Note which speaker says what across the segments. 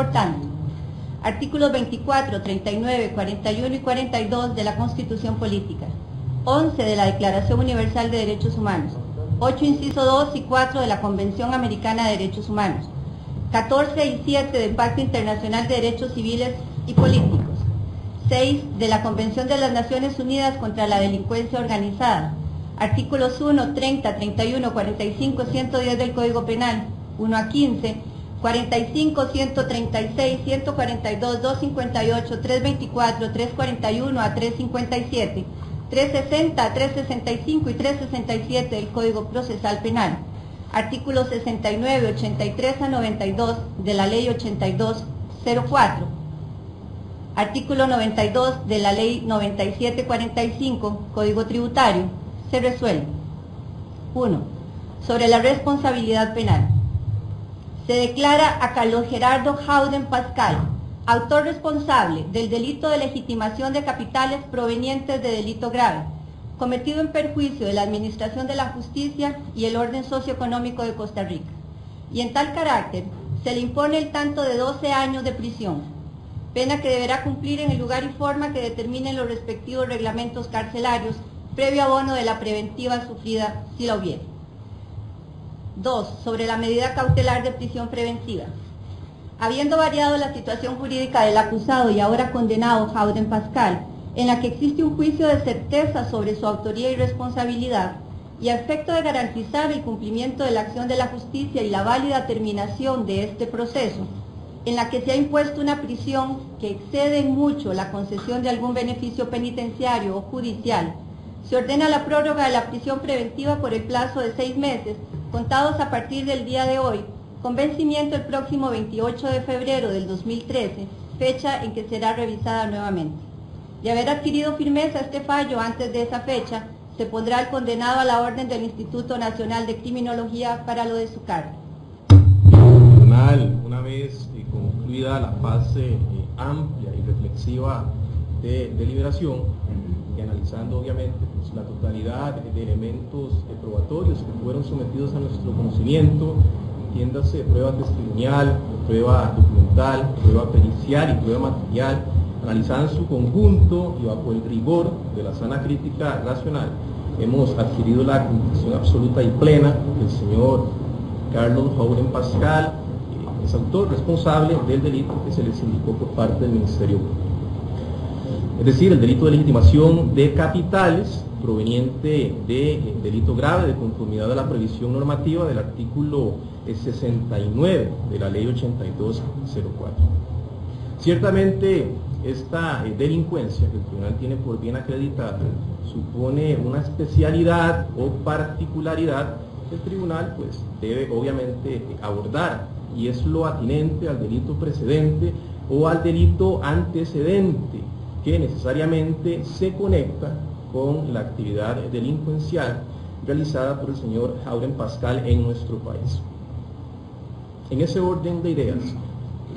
Speaker 1: Por tanto, artículos 24, 39, 41 y 42 de la Constitución Política, 11 de la Declaración Universal de Derechos Humanos, 8 inciso 2 y 4 de la Convención Americana de Derechos Humanos, 14 y 7 del Pacto Internacional de Derechos Civiles y Políticos, 6 de la Convención de las Naciones Unidas contra la Delincuencia Organizada, artículos 1, 30, 31, 45, 110 del Código Penal, 1 a 15, 45, 136, 142, 258, 324, 341 a 357, 360, 365 y 367 del Código Procesal Penal, artículos 69, 83 a 92 de la Ley 8204, artículo 92 de la Ley 9745, Código Tributario, se resuelve. 1. Sobre la responsabilidad penal. Se declara a Carlos Gerardo Howden Pascal, autor responsable del delito de legitimación de capitales provenientes de delito grave, cometido en perjuicio de la administración de la justicia y el orden socioeconómico de Costa Rica, y en tal carácter se le impone el tanto de 12 años de prisión, pena que deberá cumplir en el lugar y forma que determinen los respectivos reglamentos carcelarios, previo abono de la preventiva sufrida si la hubiere. 2. Sobre la medida cautelar de prisión preventiva. Habiendo variado la situación jurídica del acusado y ahora condenado Howden Pascal, en la que existe un juicio de certeza sobre su autoría y responsabilidad, y a efecto de garantizar el cumplimiento de la acción de la justicia y la válida terminación de este proceso, en la que se ha impuesto una prisión que excede en mucho la concesión de algún beneficio penitenciario o judicial, se ordena la prórroga de la prisión preventiva por el plazo de 6 meses, contados a partir del día de hoy, con vencimiento el próximo 28 de febrero del 2013, fecha en que será revisada nuevamente. De haber adquirido firmeza este fallo antes de esa fecha, se pondrá al condenado a la orden del Instituto Nacional de Criminología para lo de su cargo.
Speaker 2: El tribunal, una vez concluida la fase amplia y reflexiva de deliberación, y analizando obviamente pues, la totalidad de elementos probatorios que fueron sometidos a nuestro conocimiento, entiéndase prueba testimonial, prueba documental, prueba pericial y prueba material, analizada en su conjunto y bajo el rigor de la sana crítica racional, hemos adquirido la convicción absoluta y plena que el señor Carlos Howden Pascal es autor responsable del delito que se les indicó por parte del Ministerio Público. Es decir, el delito de legitimación de capitales proveniente de delito grave de conformidad a la previsión normativa del artículo 69 de la Ley 8204. Ciertamente, esta delincuencia que el tribunal tiene por bien acreditada supone una especialidad o particularidad que el tribunal pues, debe obviamente abordar, y es lo atinente al delito precedente o al delito antecedente, que necesariamente se conecta con la actividad delincuencial realizada por el señor Howden Pascal en nuestro país. En ese orden de ideas,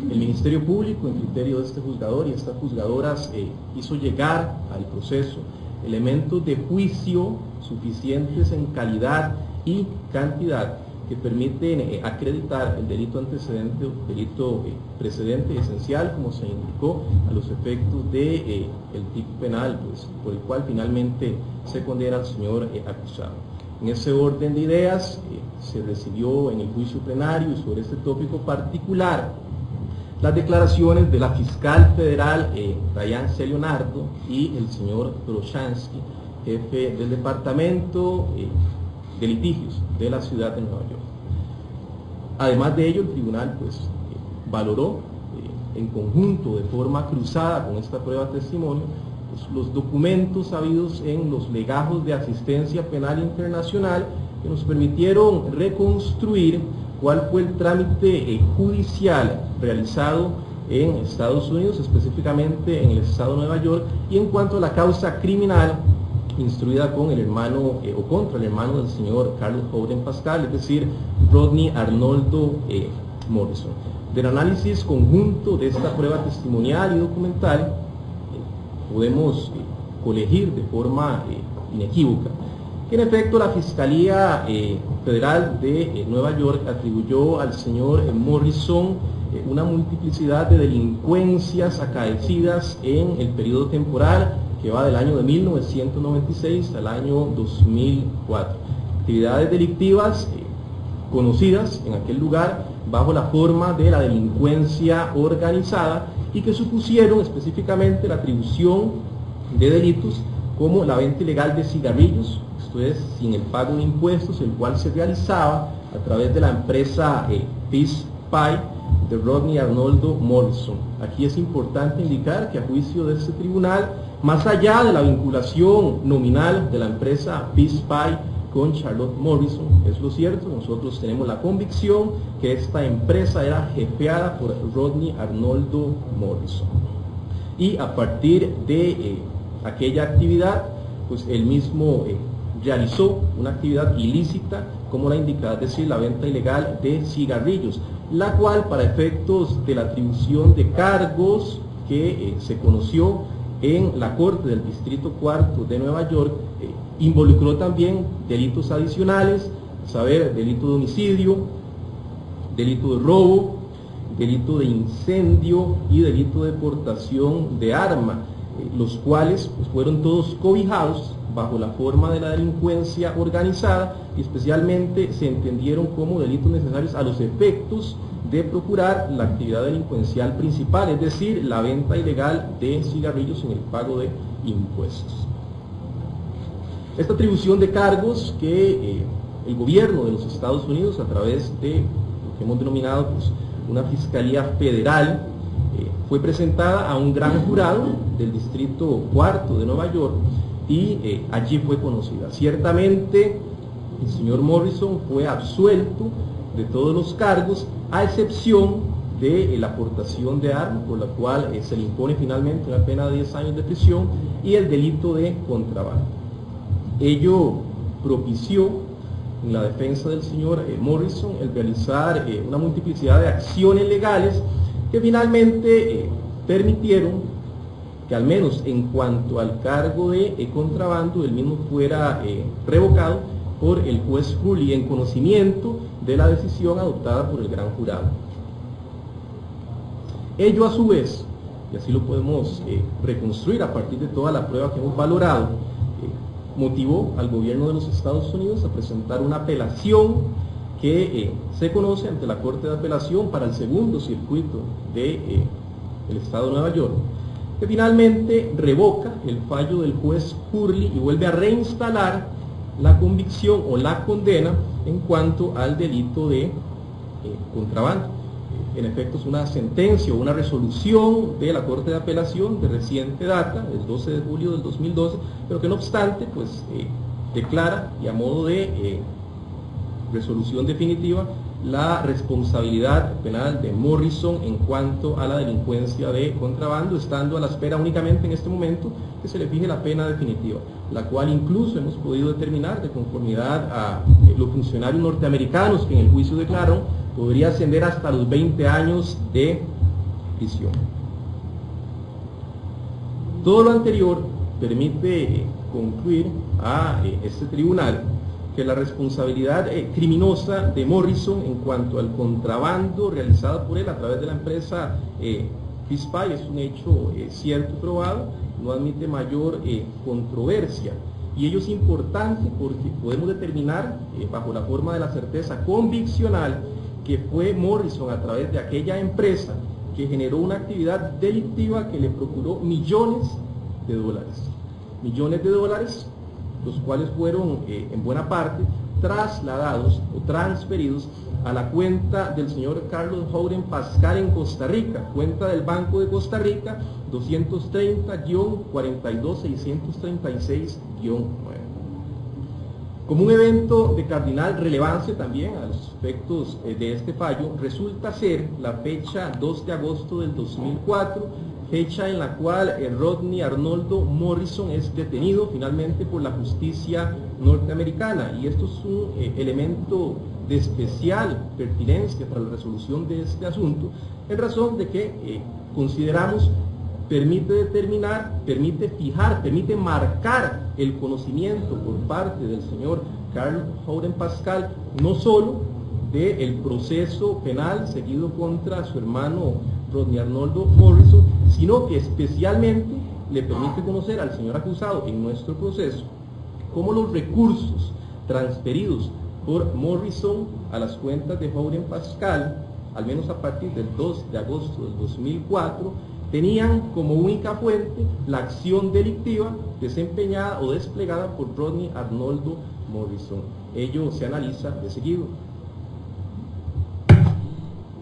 Speaker 2: el Ministerio Público, en criterio de este juzgador y estas juzgadoras, hizo llegar al proceso elementos de juicio suficientes en calidad y cantidad que permiten acreditar el delito antecedente o delito precedente esencial, como se indicó, a los efectos de el tipo penal pues, por el cual finalmente se condena al señor acusado. En ese orden de ideas se recibió en el juicio plenario y sobre este tópico particular las declaraciones de la fiscal federal Diane C. Leonardo y el señor Brochanski, jefe del departamento de litigios de la ciudad de Nueva York. Además de ello, el tribunal pues, valoró en conjunto, de forma cruzada con esta prueba de testimonio, pues, los documentos habidos en los legajos de asistencia penal internacional que nos permitieron reconstruir cuál fue el trámite judicial realizado en Estados Unidos, específicamente en el estado de Nueva York, y en cuanto a la causa criminal instruida con el hermano o contra el hermano del señor Carlos Howden Pascal, es decir, Rodney Arnoldo Morrison. Del análisis conjunto de esta prueba testimonial y documental, podemos colegir de forma inequívoca que en efecto la Fiscalía Federal de Nueva York atribuyó al señor Morrison una multiplicidad de delincuencias acaecidas en el periodo temporal que va del año de 1996 al año 2004. Actividades delictivas conocidas en aquel lugar bajo la forma de la delincuencia organizada y que supusieron específicamente la atribución de delitos como la venta ilegal de cigarrillos, esto es, sin el pago de impuestos, el cual se realizaba a través de la empresa Peace Pie de Rodney Arnoldo Morrison. Aquí es importante indicar que a juicio de este tribunal, más allá de la vinculación nominal de la empresa Peace Pie con Charlotte Morrison, es lo cierto, nosotros tenemos la convicción que esta empresa era jefeada por Rodney Arnoldo Morrison. Y a partir de aquella actividad, pues él mismo realizó una actividad ilícita como la indicada, es decir, la venta ilegal de cigarrillos, la cual para efectos de la atribución de cargos que se conoció en la Corte del Distrito Cuarto de Nueva York, involucró también delitos adicionales, a saber, delito de homicidio, delito de robo, delito de incendio y delito de portación de arma, los cuales pues, fueron todos cobijados bajo la forma de la delincuencia organizada y especialmente se entendieron como delitos necesarios a los efectos de procurar la actividad delincuencial principal, es decir, la venta ilegal de cigarrillos sin el pago de impuestos. Esta atribución de cargos que el gobierno de los Estados Unidos, a través de lo que hemos denominado pues, una Fiscalía Federal, fue presentada a un gran jurado del Distrito Cuarto de Nueva York y allí fue conocida. Ciertamente el señor Morrison fue absuelto de todos los cargos, a excepción de la aportación de armas, por la cual se le impone finalmente una pena de 10 años de prisión, y el delito de contrabando. Ello propició en la defensa del señor Morrison el realizar una multiplicidad de acciones legales que finalmente permitieron que al menos en cuanto al cargo de contrabando, el mismo fuera revocado por el juez Hurley en conocimiento de la decisión adoptada por el gran jurado. Ello a su vez, y así lo podemos reconstruir a partir de toda la prueba que hemos valorado, motivó al gobierno de los Estados Unidos a presentar una apelación que se conoce ante la Corte de Apelación para el segundo circuito del Estado de Nueva York, que finalmente revoca el fallo del juez Hurley y vuelve a reinstalar la convicción o la condena en cuanto al delito de contrabando. En efecto, es una sentencia o una resolución de la Corte de Apelación de reciente data, el 12 de julio del 2012, pero que no obstante, pues declara, y a modo de resolución definitiva, la responsabilidad penal de Morrison en cuanto a la delincuencia de contrabando, estando a la espera únicamente en este momento que se le fije la pena definitiva, la cual incluso hemos podido determinar, de conformidad a los funcionarios norteamericanos que en el juicio declararon, podría ascender hasta los 20 años de prisión. Todo lo anterior permite concluir a este tribunal que la responsabilidad criminosa de Morrison en cuanto al contrabando realizado por él a través de la empresa Peace Pie es un hecho cierto y probado, no admite mayor controversia. Y ello es importante porque podemos determinar bajo la forma de la certeza conviccional que fue Morrison a través de aquella empresa que generó una actividad delictiva que le procuró millones de dólares. Millones de dólares, los cuales fueron en buena parte trasladados o transferidos a la cuenta del señor Carlos Houghton Pascal en Costa Rica, cuenta del Banco de Costa Rica 230-42636-9. Como un evento de cardinal relevancia también a los efectos de este fallo, resulta ser la fecha 2 de agosto del 2004, fecha en la cual Rodney Arnoldo Morrison es detenido finalmente por la justicia norteamericana, y esto es un elemento de especial pertinencia para la resolución de este asunto, en razón de que consideramos permite determinar, permite fijar, permite marcar el conocimiento por parte del señor Carlos Houghton Pascal, no solo del proceso penal seguido contra su hermano Rodney Arnoldo Morrison, sino que especialmente le permite conocer al señor acusado en nuestro proceso cómo los recursos transferidos por Morrison a las cuentas de Howden Pascal, al menos a partir del 2 de agosto del 2004, tenían como única fuente la acción delictiva desempeñada o desplegada por Rodney Arnoldo Morrison. Ello se analiza de seguido.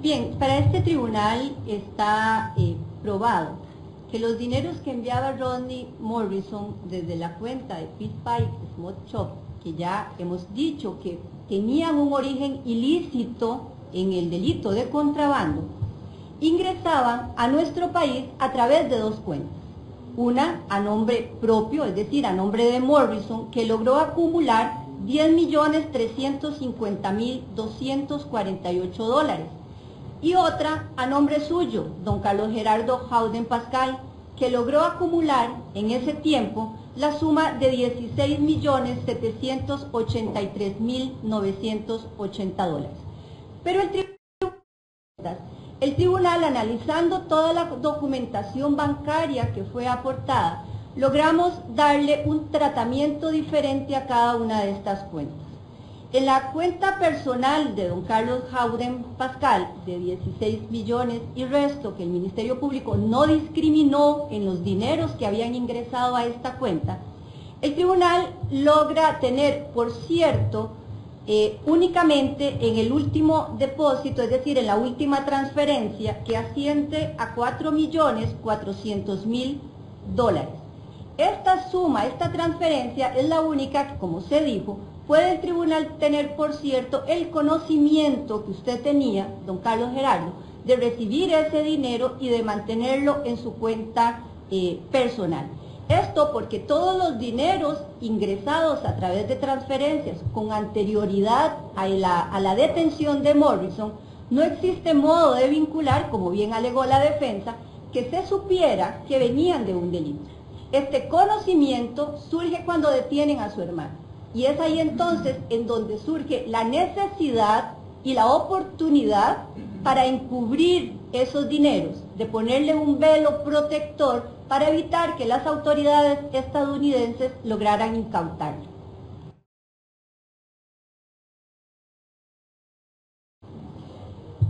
Speaker 1: Bien, para este tribunal está probado que los dineros que enviaba Rodney Morrison desde la cuenta de Pit Pike Smoke Shop, que ya hemos dicho que tenían un origen ilícito en el delito de contrabando, ingresaban a nuestro país a través de dos cuentas. Una a nombre propio, es decir, a nombre de Morrison, que logró acumular $10.350.248, y otra a nombre suyo, don Carlos Gerardo Howden Pascal, que logró acumular en ese tiempo la suma de $16.783.980. Pero el tribunal, analizando toda la documentación bancaria que fue aportada, logramos darle un tratamiento diferente a cada una de estas cuentas. En la cuenta personal de don Carlos Howden Pascal, de 16 millones y resto, que el Ministerio Público no discriminó en los dineros que habían ingresado a esta cuenta, el tribunal logra tener, por cierto, únicamente en el último depósito, es decir, en la última transferencia, que asciende a $4.400.000. Esta suma, esta transferencia es la única que, como se dijo, puede el tribunal tener, por cierto, el conocimiento que usted tenía, don Carlos Gerardo, de recibir ese dinero y de mantenerlo en su cuenta personal. Esto porque todos los dineros ingresados a través de transferencias con anterioridad a la detención de Morrison, no existe modo de vincular, como bien alegó la defensa, que se supiera que venían de un delito. Este conocimiento surge cuando detienen a su hermano. Y es ahí entonces en donde surge la necesidad y la oportunidad para encubrir esos dineros, de ponerle un velo protector para evitar que las autoridades estadounidenses lograran incautarlo.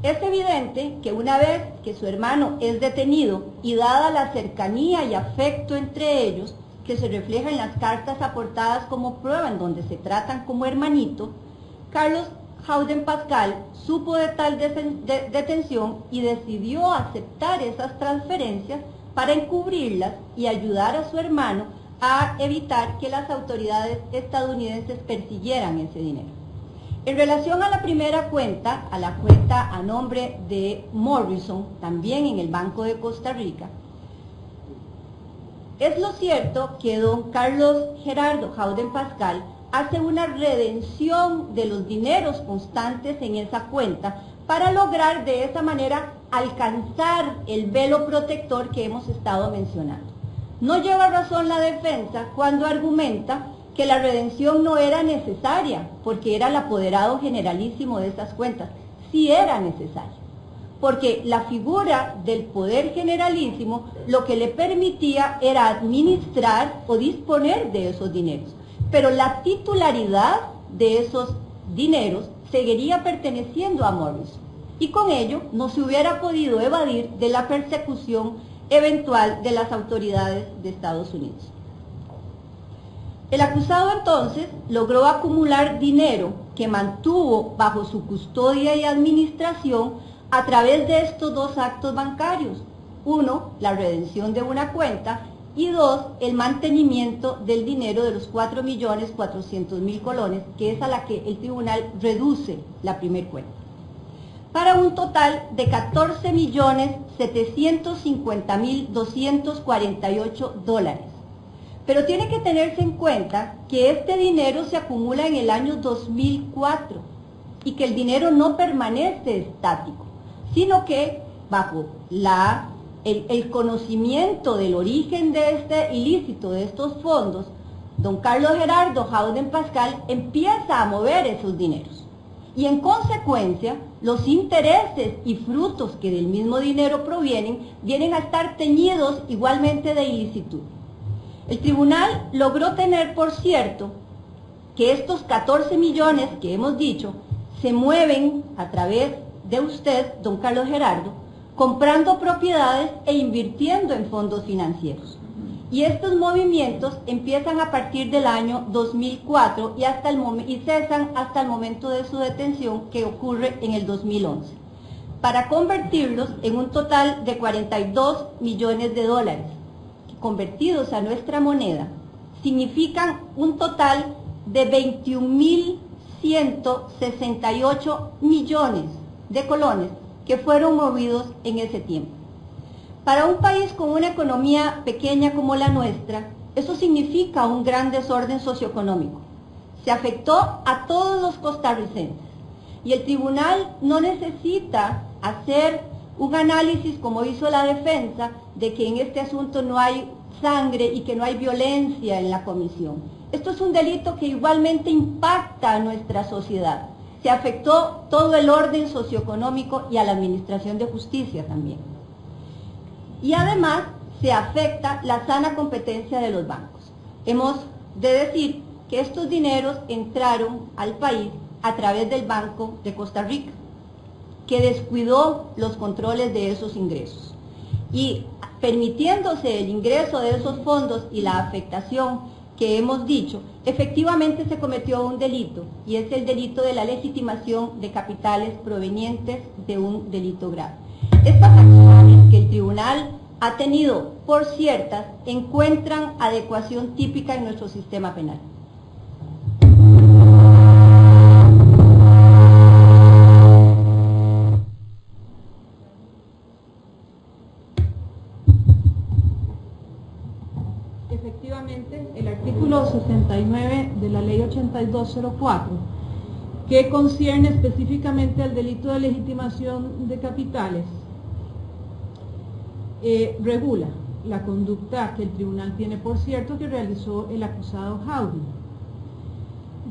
Speaker 1: Es evidente que una vez que su hermano es detenido y dada la cercanía y afecto entre ellos, que se refleja en las cartas aportadas como prueba en donde se tratan como hermanito, Carlos Howden Pascal supo de tal detención y decidió aceptar esas transferencias para encubrirlas y ayudar a su hermano a evitar que las autoridades estadounidenses persiguieran ese dinero. En relación a la primera cuenta, a la cuenta a nombre de Morrison, también en el Banco de Costa Rica, es lo cierto que don Carlos Gerardo Howden Pascal hace una redención de los dineros constantes en esa cuenta para lograr de esa manera alcanzar el velo protector que hemos estado mencionando. No lleva razón la defensa cuando argumenta que la redención no era necesaria porque era el apoderado generalísimo de esas cuentas. Sí era necesaria, porque la figura del poder generalísimo lo que le permitía era administrar o disponer de esos dineros, pero la titularidad de esos dineros seguiría perteneciendo a Morrison, y con ello no se hubiera podido evadir de la persecución eventual de las autoridades de Estados Unidos. El acusado entonces logró acumular dinero que mantuvo bajo su custodia y administración a través de estos dos actos bancarios. Uno, la redención de una cuenta, y dos, el mantenimiento del dinero de los 4.400.000 colones, que es a la que el tribunal reduce la primer cuenta, para un total de $14.750.248. Pero tiene que tenerse en cuenta que este dinero se acumula en el año 2004 y que el dinero no permanece estático, sino que bajo el conocimiento del origen de este ilícito, de estos fondos, don Carlos Gerardo Howden Pascal empieza a mover esos dineros. y en consecuencia los intereses y frutos que del mismo dinero provienen vienen a estar teñidos igualmente de ilicitud. El tribunal logró tener por cierto que estos 14 millones que hemos dicho se mueven a través de usted, don Carlos Gerardo, comprando propiedades e invirtiendo en fondos financieros. Y estos movimientos empiezan a partir del año 2004 y cesan hasta el momento de su detención, que ocurre en el 2011, para convertirlos en un total de 42 millones de dólares, que convertidos a nuestra moneda significan un total de 21.168 millones de colones que fueron movidos en ese tiempo. Para un país con una economía pequeña como la nuestra, eso significa un gran desorden socioeconómico. Se afectó a todos los costarricenses y el tribunal no necesita hacer un análisis como hizo la defensa de que en este asunto no hay sangre y que no hay violencia en la comisión. Esto es un delito que igualmente impacta a nuestra sociedad. Se afectó todo el orden socioeconómico y a la administración de justicia también. Y además se afecta la sana competencia de los bancos. Hemos de decir que estos dineros entraron al país a través del Banco de Costa Rica, que descuidó los controles de esos ingresos. Y permitiéndose el ingreso de esos fondos y la afectación que hemos dicho, efectivamente se cometió un delito, y es el delito de la legitimación de capitales provenientes de un delito grave. Estas acciones que el tribunal ha tenido por ciertas encuentran adecuación típica en nuestro sistema penal.
Speaker 3: Efectivamente, el artículo 69 de la ley 8204, que concierne específicamente al delito de legitimación de capitales, regula la conducta que el tribunal tiene por cierto que realizó el acusado Howdy.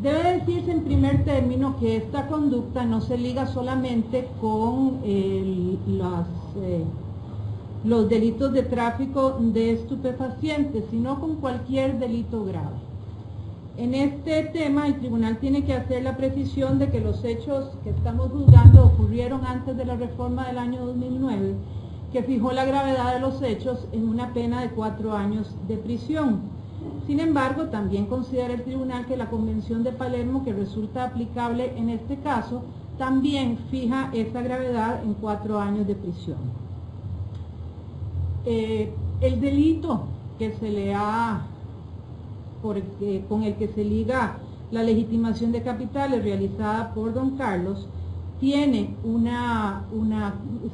Speaker 3: Debe decirse en primer término que esta conducta no se liga solamente con los delitos de tráfico de estupefacientes, sino con cualquier delito grave. En este tema el tribunal tiene que hacer la precisión de que los hechos que estamos juzgando ocurrieron antes de la reforma del año 2009, que fijó la gravedad de los hechos en una pena de 4 años de prisión. Sin embargo, también considera el tribunal que la Convención de Palermo, que resulta aplicable en este caso, también fija esa gravedad en 4 años de prisión. El delito que se le ha, con el que se liga la legitimación de capitales realizada por don Carlos, tiene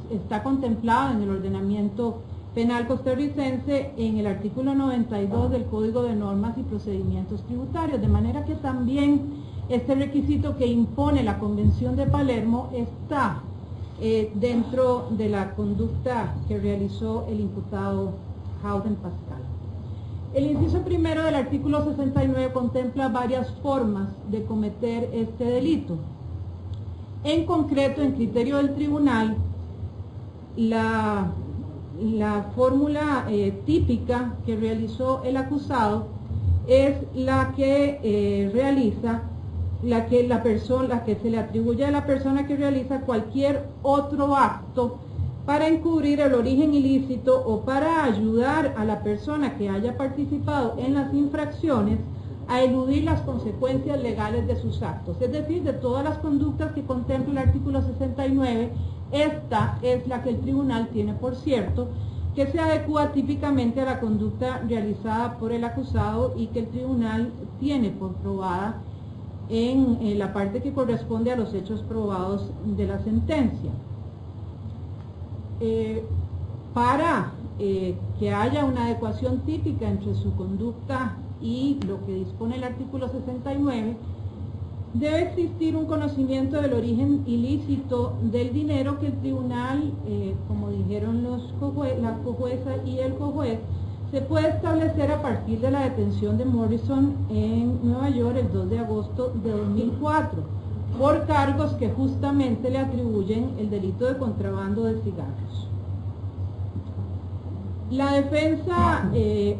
Speaker 3: está contemplado en el ordenamiento penal costarricense en el artículo 92 del Código de Normas y Procedimientos Tributarios, de manera que también este requisito que impone la Convención de Palermo está dentro de la conducta que realizó el imputado Howden Pascal. El inciso primero del artículo 69 contempla varias formas de cometer este delito. En concreto, en criterio del tribunal, la fórmula típica que realizó el acusado es la que la que se le atribuye a la persona que realiza cualquier otro acto para encubrir el origen ilícito o para ayudar a la persona que haya participado en las infracciones a eludir las consecuencias legales de sus actos. Es decir, de todas las conductas que contempla el artículo 69, esta es la que el tribunal tiene por cierto que se adecua típicamente a la conducta realizada por el acusado y que el tribunal tiene por probada en la parte que corresponde a los hechos probados de la sentencia. Para que haya una adecuación típica entre su conducta y lo que dispone el artículo 69, debe existir un conocimiento del origen ilícito del dinero que el tribunal, como dijeron la cojueza y el cojuez, se puede establecer a partir de la detención de Morrison en Nueva York el 2 de agosto de 2004, por cargos que justamente le atribuyen el delito de contrabando de cigarros. La defensa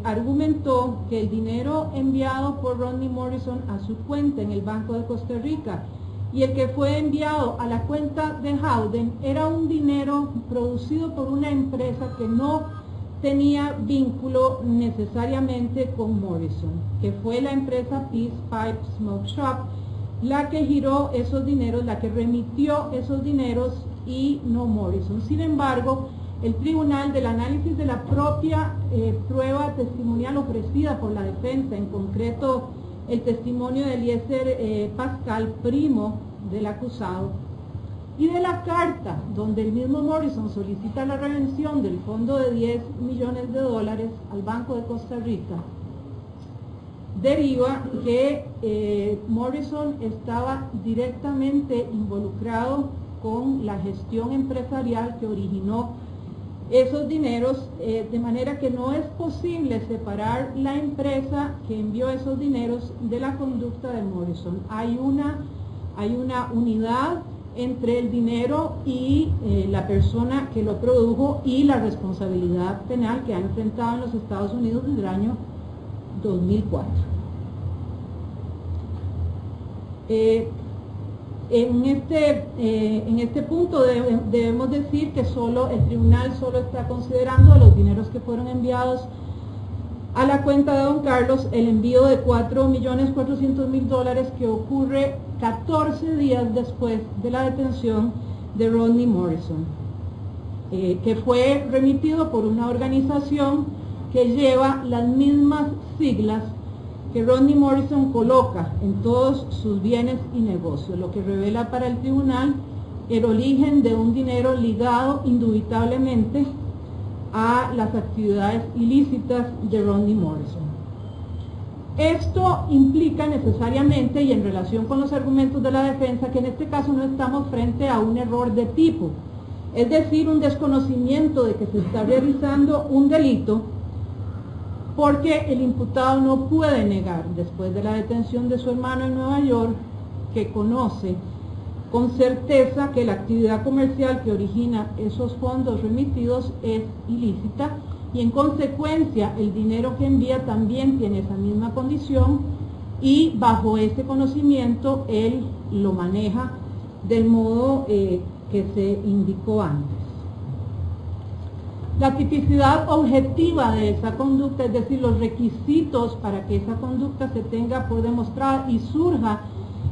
Speaker 3: argumentó que el dinero enviado por Rodney Morrison a su cuenta en el Banco de Costa Rica y el que fue enviado a la cuenta de Howden era un dinero producido por una empresa que no tenía vínculo necesariamente con Morrison, que fue la empresa Peace Pipe Smoke Shop, la que giró esos dineros, la que remitió esos dineros y no Morrison. Sin embargo, el tribunal, del análisis de la propia prueba testimonial ofrecida por la defensa, en concreto el testimonio de Eliezer Pascal, primo del acusado, y de la carta donde el mismo Morrison solicita la redención del fondo de $10 millones al Banco de Costa Rica, deriva que Morrison estaba directamente involucrado con la gestión empresarial que originó esos dineros, de manera que no es posible separar la empresa que envió esos dineros de la conducta de Morrison. Hay una unidad entre el dinero y la persona que lo produjo y la responsabilidad penal que ha enfrentado en los Estados Unidos desde el año 2004. En este punto debemos decir que el tribunal solo está considerando los dineros que fueron enviados a la cuenta de don Carlos, el envío de $4.400.000 que ocurre 14 días después de la detención de Rodney Morrison, que fue remitido por una organización que lleva las mismas siglas que Rodney Morrison coloca en todos sus bienes y negocios, lo que revela para el tribunal el origen de un dinero ligado indubitablemente a las actividades ilícitas de Rodney Morrison. Esto implica necesariamente, y en relación con los argumentos de la defensa, que en este caso no estamos frente a un error de tipo, es decir, un desconocimiento de que se está realizando un delito, porque el imputado no puede negar, después de la detención de su hermano en Nueva York, que conoce con certeza que la actividad comercial que origina esos fondos remitidos es ilícita, y en consecuencia el dinero que envía también tiene esa misma condición, y bajo ese conocimiento él lo maneja del modo que se indicó antes. La tipicidad objetiva de esa conducta, es decir, los requisitos para que esa conducta se tenga por demostrada y surja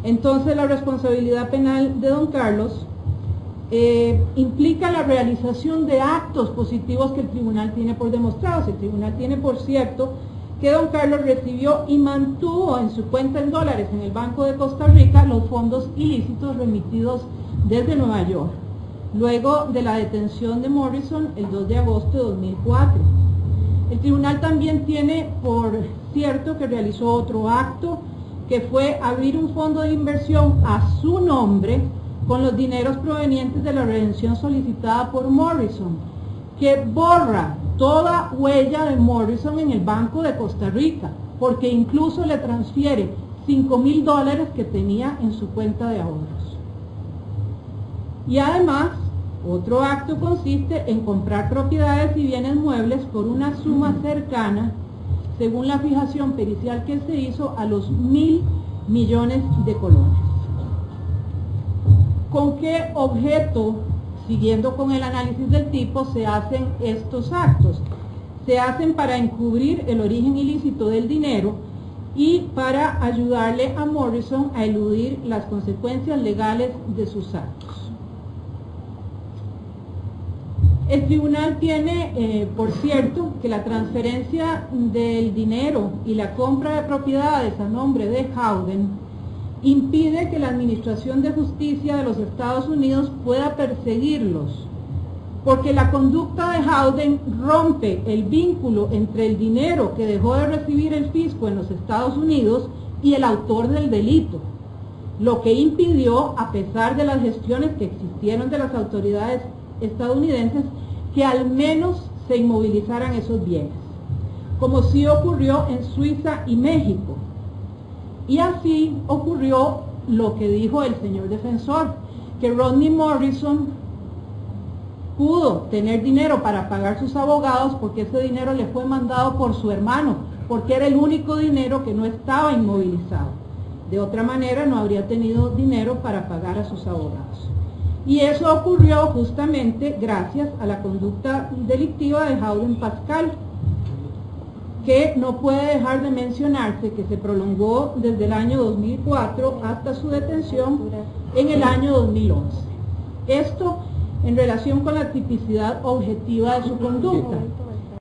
Speaker 3: entonces la responsabilidad penal de don Carlos, implica la realización de actos positivos que el tribunal tiene por demostrados. El tribunal tiene por cierto que don Carlos recibió y mantuvo en su cuenta en dólares en el Banco de Costa Rica los fondos ilícitos remitidos desde Nueva York, luego de la detención de Morrison el 2 de agosto de 2004. El tribunal también tiene por cierto que realizó otro acto, que fue abrir un fondo de inversión a su nombre con los dineros provenientes de la redención solicitada por Morrison, que borra toda huella de Morrison en el Banco de Costa Rica, porque incluso le transfiere $5.000 que tenía en su cuenta de ahorros. Y además, otro acto consiste en comprar propiedades y bienes muebles por una suma cercana, según la fijación pericial que se hizo, a los 1.000 millones de colones. ¿Con qué objeto, siguiendo con el análisis del tipo, se hacen estos actos? Se hacen para encubrir el origen ilícito del dinero y para ayudarle a Morrison a eludir las consecuencias legales de sus actos. El tribunal tiene, por cierto, que la transferencia del dinero y la compra de propiedades a nombre de Howden impide que la Administración de Justicia de los Estados Unidos pueda perseguirlos, porque la conducta de Howden rompe el vínculo entre el dinero que dejó de recibir el fisco en los Estados Unidos y el autor del delito, lo que impidió, a pesar de las gestiones que existieron de las autoridades estadounidenses, que al menos se inmovilizaran esos bienes, como sí ocurrió en Suiza y México, y así ocurrió lo que dijo el señor defensor, que Rodney Morrison pudo tener dinero para pagar sus abogados porque ese dinero le fue mandado por su hermano, porque era el único dinero que no estaba inmovilizado. De otra manera no habría tenido dinero para pagar a sus abogados. Y eso ocurrió justamente gracias a la conducta delictiva de Howden Pascal, que no puede dejar de mencionarse que se prolongó desde el año 2004 hasta su detención en el año 2011. Esto en relación con la tipicidad objetiva de su conducta.